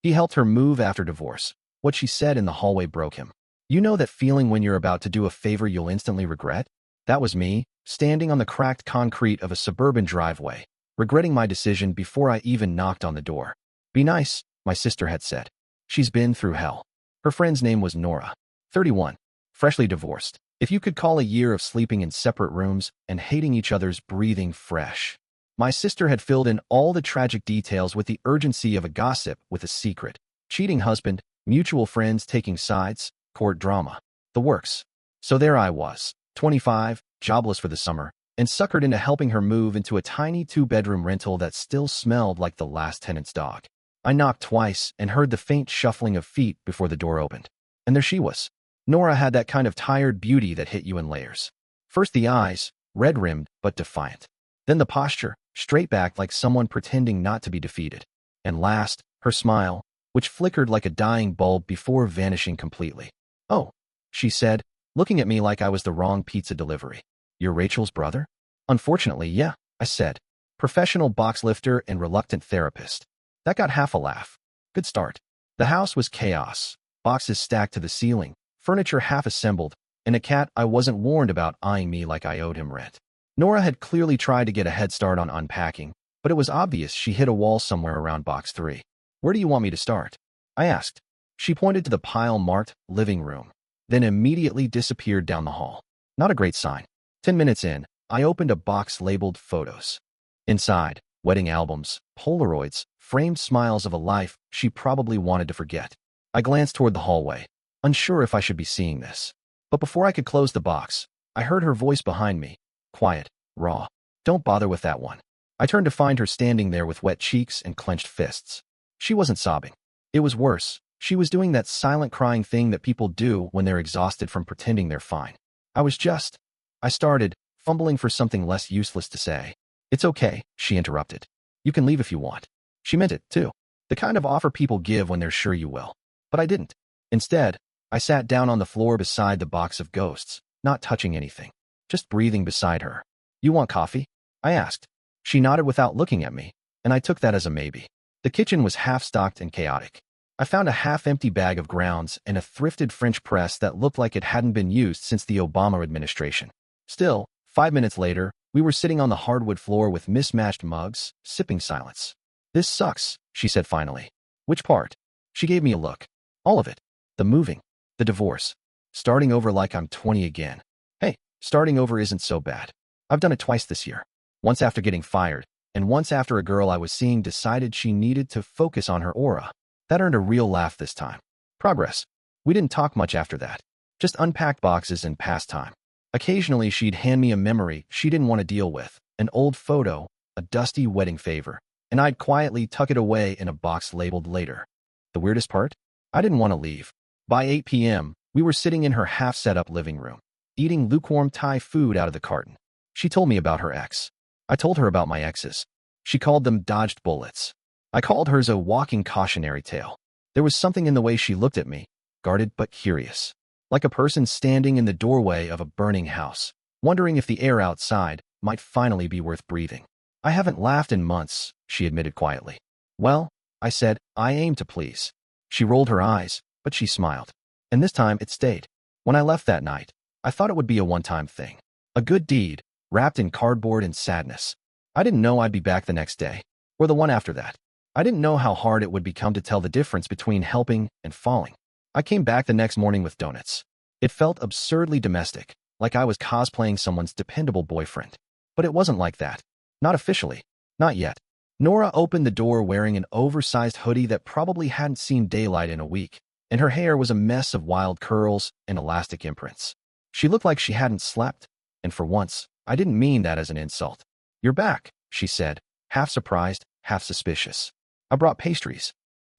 He helped her move after divorce. What she said in the hallway broke him. You know that feeling when you're about to do a favor you'll instantly regret? That was me, standing on the cracked concrete of a suburban driveway, regretting my decision before I even knocked on the door. Be nice, my sister had said. She's been through hell. Her friend's name was Nora, 31, freshly divorced. If you could call a year of sleeping in separate rooms and hating each other's breathing fresh. My sister had filled in all the tragic details with the urgency of a gossip with a secret. Cheating husband, mutual friends taking sides, court drama, the works. So there I was, 25, jobless for the summer, and suckered into helping her move into a tiny 2-bedroom rental that still smelled like the last tenant's dog. I knocked twice and heard the faint shuffling of feet before the door opened. And there she was. Nora had that kind of tired beauty that hit you in layers. First the eyes, red-rimmed but defiant. Then the posture, straight back like someone pretending not to be defeated. And last, her smile, which flickered like a dying bulb before vanishing completely. Oh, she said, looking at me like I was the wrong pizza delivery. You're Rachel's brother? Unfortunately, yeah, I said. Professional box lifter and reluctant therapist. That got half a laugh. Good start. The house was chaos. Boxes stacked to the ceiling, furniture half assembled, and a cat I wasn't warned about eyeing me like I owed him rent. Nora had clearly tried to get a head start on unpacking, but it was obvious she hit a wall somewhere around box 3. Where do you want me to start? I asked. She pointed to the pile marked living room, then immediately disappeared down the hall. Not a great sign. 10 minutes in, I opened a box labeled photos. Inside, wedding albums, Polaroids, framed smiles of a life she probably wanted to forget. I glanced toward the hallway, unsure if I should be seeing this. But before I could close the box, I heard her voice behind me. Quiet, raw. Don't bother with that one. I turned to find her standing there with wet cheeks and clenched fists. She wasn't sobbing. It was worse. She was doing that silent crying thing that people do when they're exhausted from pretending they're fine. I started, fumbling for something less useless to say. It's okay, she interrupted. You can leave if you want. She meant it, too. The kind of offer people give when they're sure you will. But I didn't. Instead, I sat down on the floor beside the box of ghosts, not touching anything, just breathing beside her. You want coffee? I asked. She nodded without looking at me, and I took that as a maybe. The kitchen was half-stocked and chaotic. I found a half-empty bag of grounds and a thrifted French press that looked like it hadn't been used since the Obama administration. Still, 5 minutes later, we were sitting on the hardwood floor with mismatched mugs, sipping silence. This sucks, she said finally. Which part? She gave me a look. All of it. The moving. The divorce. Starting over like I'm 20 again. Hey, starting over isn't so bad. I've done it twice this year. Once after getting fired, and once after a girl I was seeing decided she needed to focus on her aura. That earned a real laugh this time. Progress. We didn't talk much after that. Just unpacked boxes and passed time. Occasionally she'd hand me a memory she didn't want to deal with, an old photo, a dusty wedding favor, and I'd quietly tuck it away in a box labeled later. The weirdest part? I didn't want to leave. By 8 p.m., we were sitting in her half-set-up living room, eating lukewarm Thai food out of the carton. She told me about her ex. I told her about my exes. She called them dodged bullets. I called hers a walking cautionary tale. There was something in the way she looked at me, guarded but curious, like a person standing in the doorway of a burning house, wondering if the air outside might finally be worth breathing. I haven't laughed in months, she admitted quietly. Well, I said, I aim to please. She rolled her eyes, but she smiled. And this time it stayed. When I left that night, I thought it would be a one-time thing. A good deed, wrapped in cardboard and sadness. I didn't know I'd be back the next day, or the one after that. I didn't know how hard it would become to tell the difference between helping and falling. I came back the next morning with donuts. It felt absurdly domestic, like I was cosplaying someone's dependable boyfriend. But it wasn't like that. Not officially. Not yet. Nora opened the door wearing an oversized hoodie that probably hadn't seen daylight in a week, and her hair was a mess of wild curls and elastic imprints. She looked like she hadn't slept, and for once, I didn't mean that as an insult. You're back, she said, half surprised, half suspicious. I brought pastries.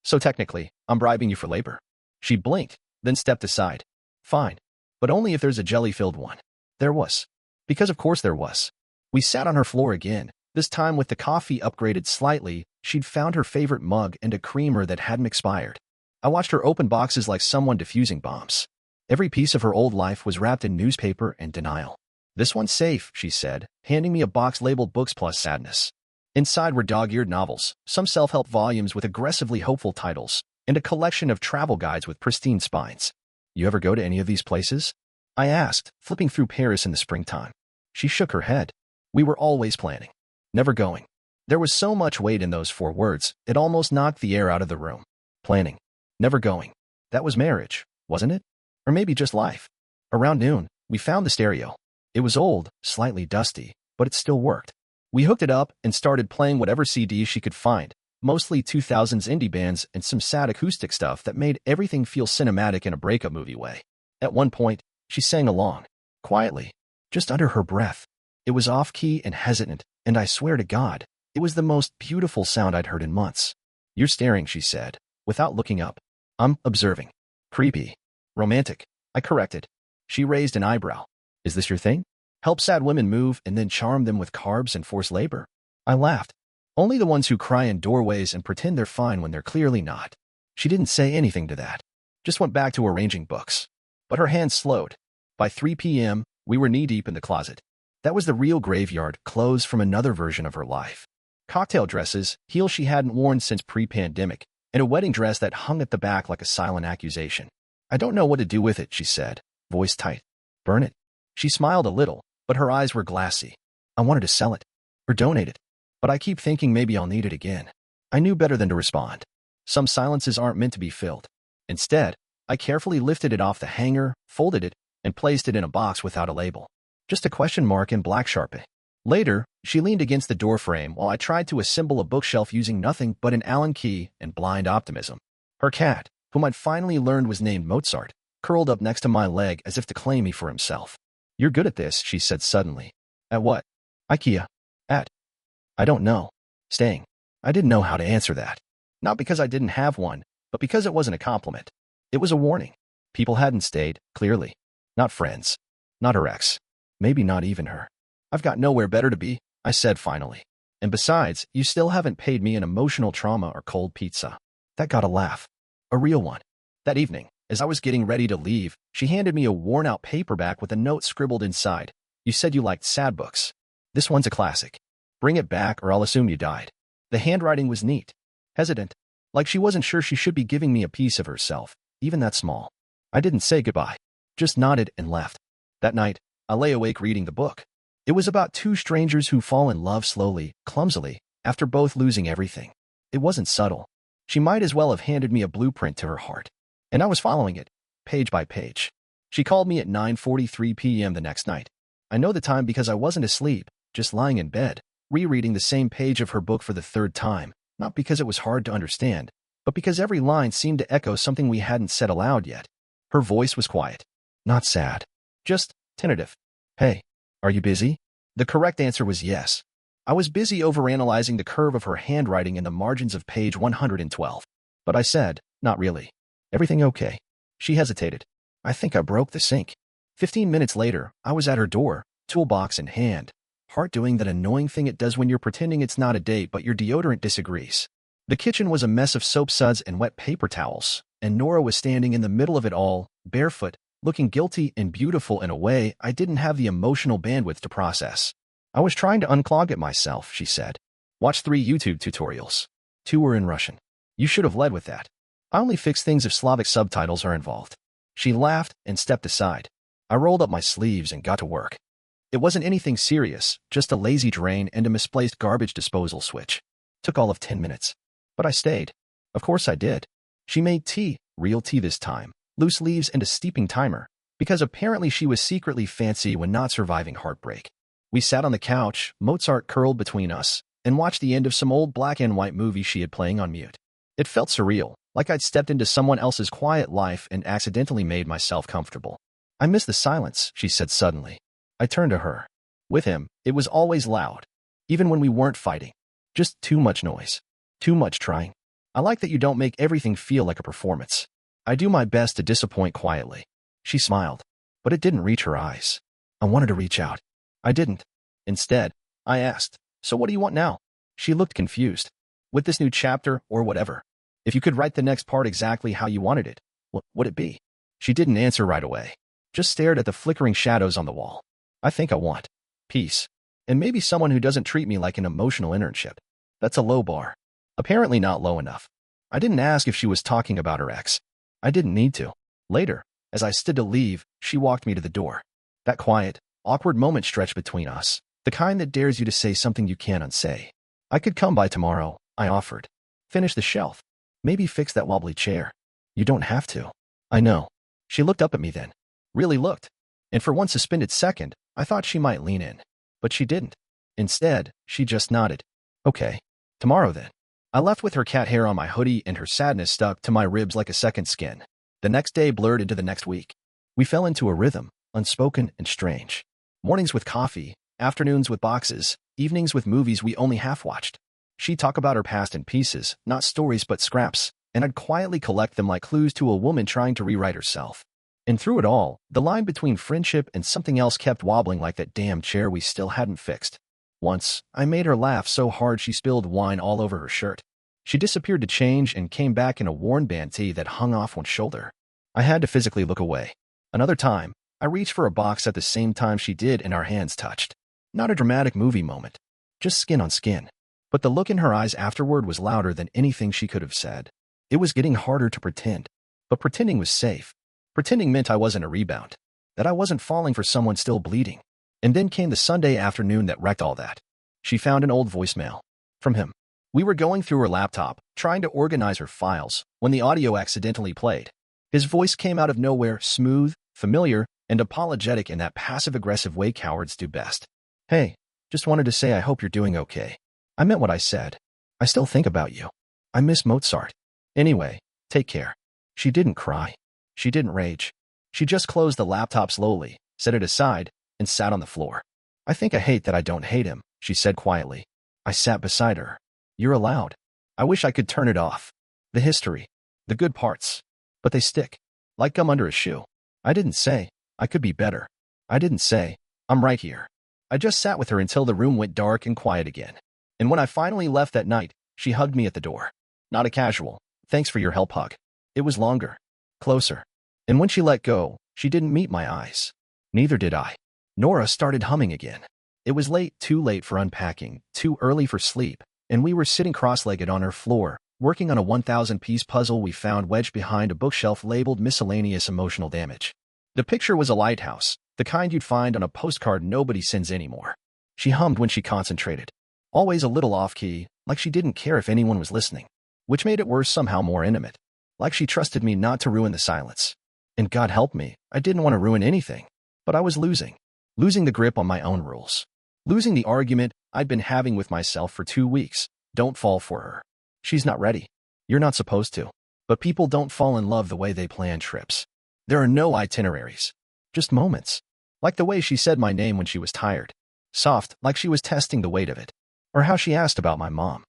So technically, I'm bribing you for labor. She blinked, then stepped aside. Fine, but only if there's a jelly-filled one. There was. Because of course there was. We sat on her floor again, this time with the coffee upgraded slightly. She'd found her favorite mug and a creamer that hadn't expired. I watched her open boxes like someone defusing bombs. Every piece of her old life was wrapped in newspaper and denial. This one's safe, she said, handing me a box labeled Books Plus Sadness. Inside were dog-eared novels, some self-help volumes with aggressively hopeful titles, and a collection of travel guides with pristine spines. You ever go to any of these places? I asked, flipping through Paris in the springtime. She shook her head. We were always planning. Never going. There was so much weight in those 4 words, it almost knocked the air out of the room. Planning. Never going. That was marriage, wasn't it? Or maybe just life. Around noon, we found the stereo. It was old, slightly dusty, but it still worked. We hooked it up and started playing whatever CDs she could find, mostly 2000s indie bands and some sad acoustic stuff that made everything feel cinematic in a breakup movie way. At one point, she sang along, quietly, just under her breath. It was off-key and hesitant, and I swear to God, it was the most beautiful sound I'd heard in months. You're staring, she said, without looking up. I'm observing. Creepy. Romantic. I corrected. She raised an eyebrow. Is this your thing? Help sad women move and then charm them with carbs and forced labor? I laughed. Only the ones who cry in doorways and pretend they're fine when they're clearly not. She didn't say anything to that. Just went back to arranging books. But her hands slowed. By 3 p.m., we were knee-deep in the closet. That was the real graveyard, clothes from another version of her life. Cocktail dresses, heels she hadn't worn since pre-pandemic, and a wedding dress that hung at the back like a silent accusation. I don't know what to do with it, she said, voice tight. Burn it. She smiled a little, but her eyes were glassy. I wanted to sell it. Or donate it. But I keep thinking maybe I'll need it again. I knew better than to respond. Some silences aren't meant to be filled. Instead, I carefully lifted it off the hanger, folded it, and placed it in a box without a label. Just a question mark in black Sharpie. Later, she leaned against the doorframe while I tried to assemble a bookshelf using nothing but an Allen key and blind optimism. Her cat, whom I'd finally learned was named Mozart, curled up next to my leg as if to claim me for himself. You're good at this, she said suddenly. At what? IKEA. At? I don't know. Staying. I didn't know how to answer that. Not because I didn't have one, but because it wasn't a compliment. It was a warning. People hadn't stayed, clearly. Not friends. Not her ex. Maybe not even her. I've got nowhere better to be, I said finally. And besides, you still haven't paid me an emotional trauma or cold pizza. That got a laugh. A real one. That evening, as I was getting ready to leave, she handed me a worn-out paperback with a note scribbled inside. You said you liked sad books. This one's a classic. Bring it back or I'll assume you died. The handwriting was neat. Hesitant. Like she wasn't sure she should be giving me a piece of herself, even that small. I didn't say goodbye. Just nodded and left. That night, I lay awake reading the book. It was about 2 strangers who fall in love slowly, clumsily, after both losing everything. It wasn't subtle. She might as well have handed me a blueprint to her heart. And I was following it, page by page. She called me at 9:43 p.m. the next night. I know the time because I wasn't asleep, just lying in bed, rereading the same page of her book for the 3rd time, not because it was hard to understand, but because every line seemed to echo something we hadn't said aloud yet. Her voice was quiet. Not sad. Just tentative. Hey. Are you busy? The correct answer was yes. I was busy overanalyzing the curve of her handwriting in the margins of page 112. But I said, not really. Everything okay? She hesitated. I think I broke the sink. 15 minutes later, I was at her door, toolbox in hand, heart doing that annoying thing it does when you're pretending it's not a date but your deodorant disagrees. The kitchen was a mess of soap suds and wet paper towels, and Nora was standing in the middle of it all, barefoot, looking guilty and beautiful in a way I didn't have the emotional bandwidth to process. I was trying to unclog it myself, she said. Watch 3 YouTube tutorials. 2 were in Russian. You should have led with that. I only fix things if Slavic subtitles are involved. She laughed and stepped aside. I rolled up my sleeves and got to work. It wasn't anything serious, just a lazy drain and a misplaced garbage disposal switch. Took all of 10 minutes. But I stayed. Of course I did. She made tea, real tea this time, loose leaves and a steeping timer, because apparently she was secretly fancy when not surviving heartbreak. We sat on the couch, Mozart curled between us, and watched the end of some old black and white movie she had playing on mute. It felt surreal, like I'd stepped into someone else's quiet life and accidentally made myself comfortable. I miss the silence, she said suddenly. I turned to her. With him, it was always loud. Even when we weren't fighting. Just too much noise. Too much trying. I like that you don't make everything feel like a performance. I do my best to disappoint quietly. She smiled, but it didn't reach her eyes. I wanted to reach out. I didn't. Instead, I asked, so what do you want now? She looked confused. With this new chapter, or whatever. If you could write the next part exactly how you wanted it, what would it be? She didn't answer right away. Just stared at the flickering shadows on the wall. I think I want peace. And maybe someone who doesn't treat me like an emotional internship. That's a low bar. Apparently not low enough. I didn't ask if she was talking about her ex. I didn't need to. Later, as I stood to leave, she walked me to the door. That quiet, awkward moment stretched between us, the kind that dares you to say something you can't unsay. I could come by tomorrow, I offered. Finish the shelf. Maybe fix that wobbly chair. You don't have to. I know. She looked up at me then. Really looked. And for one suspended second, I thought she might lean in. But she didn't. Instead, she just nodded. Okay. Tomorrow then. I left with her cat hair on my hoodie and her sadness stuck to my ribs like a second skin. The next day blurred into the next week. We fell into a rhythm, unspoken and strange. Mornings with coffee, afternoons with boxes, evenings with movies we only half-watched. She'd talk about her past in pieces, not stories but scraps, and I'd quietly collect them like clues to a woman trying to rewrite herself. And through it all, the line between friendship and something else kept wobbling like that damn chair we still hadn't fixed. Once, I made her laugh so hard she spilled wine all over her shirt. She disappeared to change and came back in a worn band tee that hung off one shoulder. I had to physically look away. Another time, I reached for a box at the same time she did and our hands touched. Not a dramatic movie moment, just skin on skin. But the look in her eyes afterward was louder than anything she could have said. It was getting harder to pretend. But pretending was safe. Pretending meant I wasn't a rebound, that I wasn't falling for someone still bleeding. And then came the Sunday afternoon that wrecked all that. She found an old voicemail. From him. We were going through her laptop, trying to organize her files, when the audio accidentally played. His voice came out of nowhere, smooth, familiar, and apologetic in that passive-aggressive way cowards do best. Hey, just wanted to say I hope you're doing okay. I meant what I said. I still think about you. I miss Mozart. Anyway, take care. She didn't cry. She didn't rage. She just closed the laptop slowly, set it aside, and sat on the floor. I think I hate that I don't hate him, she said quietly. I sat beside her. You're allowed. I wish I could turn it off. The history. The good parts. But they stick. Like gum under a shoe. I didn't say, I could be better. I didn't say, I'm right here. I just sat with her until the room went dark and quiet again. And when I finally left that night, she hugged me at the door. Not a casual, thanks for your help hug. It was longer. Closer. And when she let go, she didn't meet my eyes. Neither did I. Nora started humming again. It was late, too late for unpacking, too early for sleep, and we were sitting cross-legged on her floor, working on a 1,000-piece puzzle we found wedged behind a bookshelf labeled Miscellaneous Emotional Damage. The picture was a lighthouse, the kind you'd find on a postcard nobody sends anymore. She hummed when she concentrated. Always a little off-key, like she didn't care if anyone was listening, which made it worse somehow more intimate. Like she trusted me not to ruin the silence. And God help me, I didn't want to ruin anything. But I was losing. Losing the grip on my own rules. Losing the argument I'd been having with myself for 2 weeks. Don't fall for her. She's not ready. You're not supposed to. But people don't fall in love the way they plan trips. There are no itineraries. Just moments. Like the way she said my name when she was tired. Soft, like she was testing the weight of it. Or how she asked about my mom.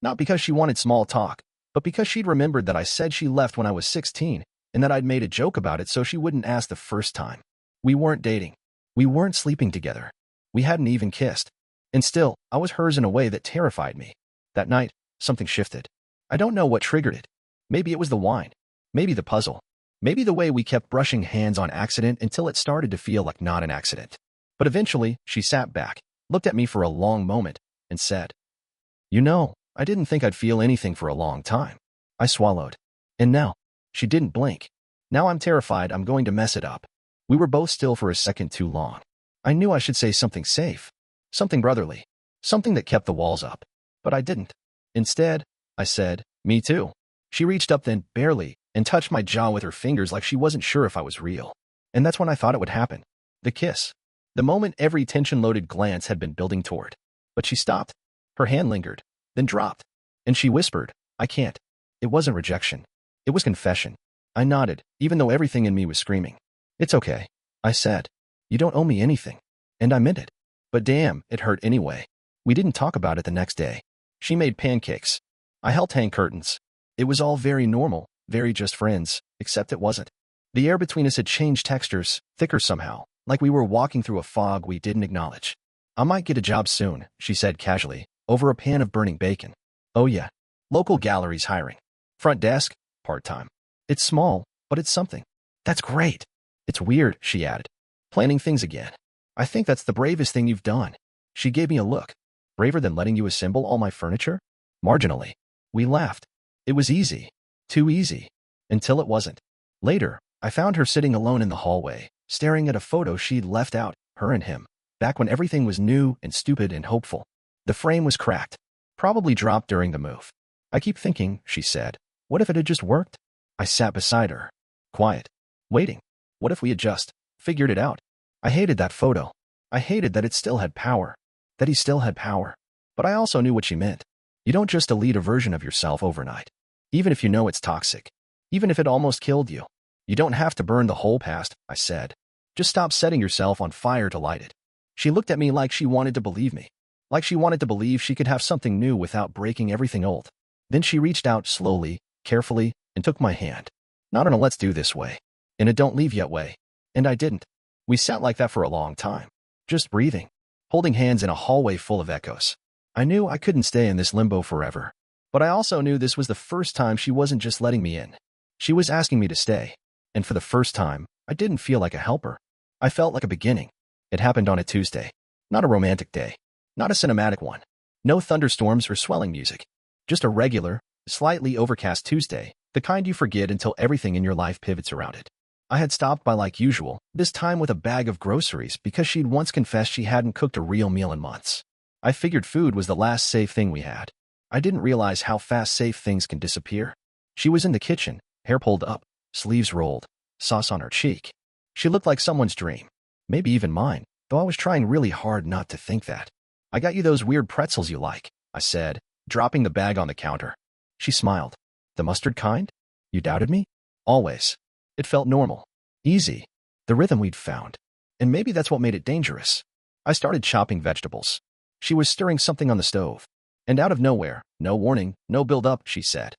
Not because she wanted small talk, but because she'd remembered that I said she left when I was 16, and that I'd made a joke about it so she wouldn't ask the first time. We weren't dating. We weren't sleeping together. We hadn't even kissed. And still, I was hers in a way that terrified me. That night, something shifted. I don't know what triggered it. Maybe it was the wine. Maybe the puzzle. Maybe the way we kept brushing hands on accident until it started to feel like not an accident. But eventually, she sat back, looked at me for a long moment, and said, You know, I didn't think I'd feel anything for a long time. I swallowed. And now, she didn't blink. Now I'm terrified I'm going to mess it up. We were both still for a second too long. I knew I should say something safe. Something brotherly. Something that kept the walls up. But I didn't. Instead, I said, Me too. She reached up then, barely, and touched my jaw with her fingers like she wasn't sure if I was real. And that's when I thought it would happen. The kiss. The moment every tension-loaded glance had been building toward. But she stopped. Her hand lingered, then dropped. And she whispered, I can't. It wasn't rejection. It was confession. I nodded, even though everything in me was screaming. It's okay, I said. You don't owe me anything. And I meant it. But damn, it hurt anyway. We didn't talk about it the next day. She made pancakes. I helped hang curtains. It was all very normal, very just friends, except it wasn't. The air between us had changed textures, thicker somehow, like we were walking through a fog we didn't acknowledge. I might get a job soon, she said casually, over a pan of burning bacon. Oh yeah. Local gallery's hiring. Front desk, part-time. It's small, but it's something. That's great. It's weird, she added. Planning things again. I think that's the bravest thing you've done. She gave me a look. Braver than letting you assemble all my furniture? Marginally. We laughed. It was easy. Too easy. Until it wasn't. Later, I found her sitting alone in the hallway, staring at a photo she'd left out, her and him, back when everything was new and stupid and hopeful. The frame was cracked. Probably dropped during the move. I keep thinking, she said. What if it had just worked? I sat beside her. Quiet. Waiting. What if we had just figured it out? I hated that photo. I hated that it still had power. That he still had power. But I also knew what she meant. You don't just delete a version of yourself overnight. Even if you know it's toxic. Even if it almost killed you. You don't have to burn the whole past, I said. Just stop setting yourself on fire to light it. She looked at me like she wanted to believe me. Like she wanted to believe she could have something new without breaking everything old. Then she reached out slowly, carefully, and took my hand. Not in a let's do this way. In a don't leave yet way. And I didn't. We sat like that for a long time. Just breathing. Holding hands in a hallway full of echoes. I knew I couldn't stay in this limbo forever. But I also knew this was the first time she wasn't just letting me in. She was asking me to stay. And for the first time, I didn't feel like a helper. I felt like a beginning. It happened on a Tuesday. Not a romantic day. Not a cinematic one. No thunderstorms or swelling music. Just a regular, slightly overcast Tuesday, the kind you forget until everything in your life pivots around it. I had stopped by like usual, this time with a bag of groceries because she'd once confessed she hadn't cooked a real meal in months. I figured food was the last safe thing we had. I didn't realize how fast safe things can disappear. She was in the kitchen, hair pulled up, sleeves rolled, sauce on her cheek. She looked like someone's dream. Maybe even mine, though I was trying really hard not to think that. I got you those weird pretzels you like, I said, dropping the bag on the counter. She smiled. The mustard kind? You doubted me? Always. It felt normal. Easy. The rhythm we'd found. And maybe that's what made it dangerous. I started chopping vegetables. She was stirring something on the stove. And out of nowhere, no warning, no build-up, she said.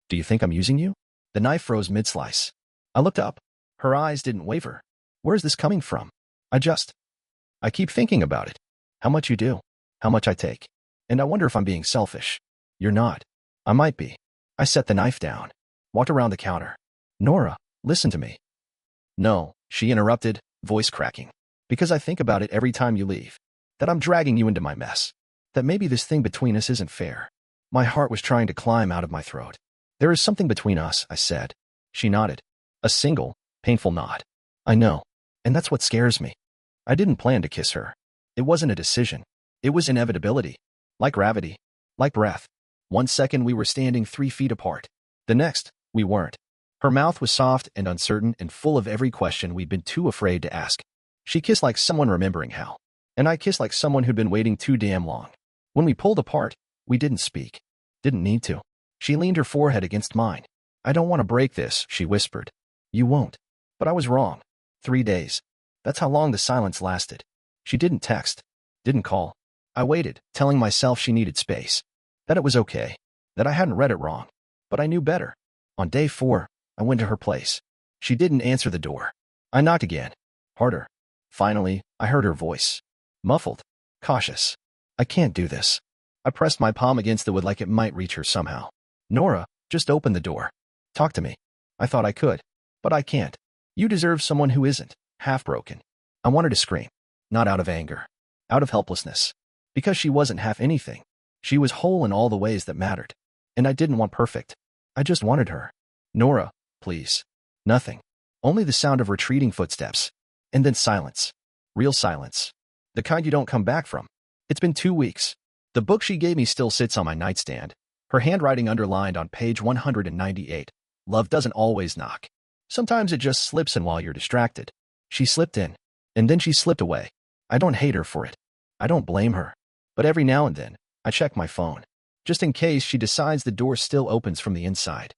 Do you think I'm using you? The knife froze mid-slice. I looked up. Her eyes didn't waver. Where's this coming from? I keep thinking about it. How much you do. How much I take. And I wonder if I'm being selfish. You're not. I might be. I set the knife down. Walked around the counter. Nora, listen to me. No, she interrupted, voice cracking. Because I think about it every time you leave. That I'm dragging you into my mess. That maybe this thing between us isn't fair. My heart was trying to climb out of my throat. There is something between us, I said. She nodded. A single, painful nod. I know. And that's what scares me. I didn't plan to kiss her. It wasn't a decision. It was inevitability. Like gravity. Like breath. 1 second we were standing 3 feet apart. The next, we weren't. Her mouth was soft and uncertain and full of every question we'd been too afraid to ask. She kissed like someone remembering how. And I kissed like someone who'd been waiting too damn long. When we pulled apart, we didn't speak. Didn't need to. She leaned her forehead against mine. I don't want to break this, she whispered. You won't. But I was wrong. 3 days. That's how long the silence lasted. She didn't text. Didn't call. I waited, telling myself she needed space. That it was okay. That I hadn't read it wrong. But I knew better. On day 4, I went to her place. She didn't answer the door. I knocked again. Harder. Finally, I heard her voice. Muffled. Cautious. I can't do this. I pressed my palm against the wood like it might reach her somehow. Nora, just open the door. Talk to me. I thought I could. But I can't. You deserve someone who isn't half-broken. I wanted to scream. Not out of anger. Out of helplessness. Because she wasn't half anything. She was whole in all the ways that mattered. And I didn't want perfect. I just wanted her. Nora, please. Nothing. Only the sound of retreating footsteps. And then silence. Real silence. The kind you don't come back from. It's been 2 weeks. The book she gave me still sits on my nightstand. Her handwriting underlined on page 198. Love doesn't always knock. Sometimes it just slips in while you're distracted. She slipped in. And then she slipped away. I don't hate her for it. I don't blame her. But every now and then, I check my phone. Just in case she decides the door still opens from the inside.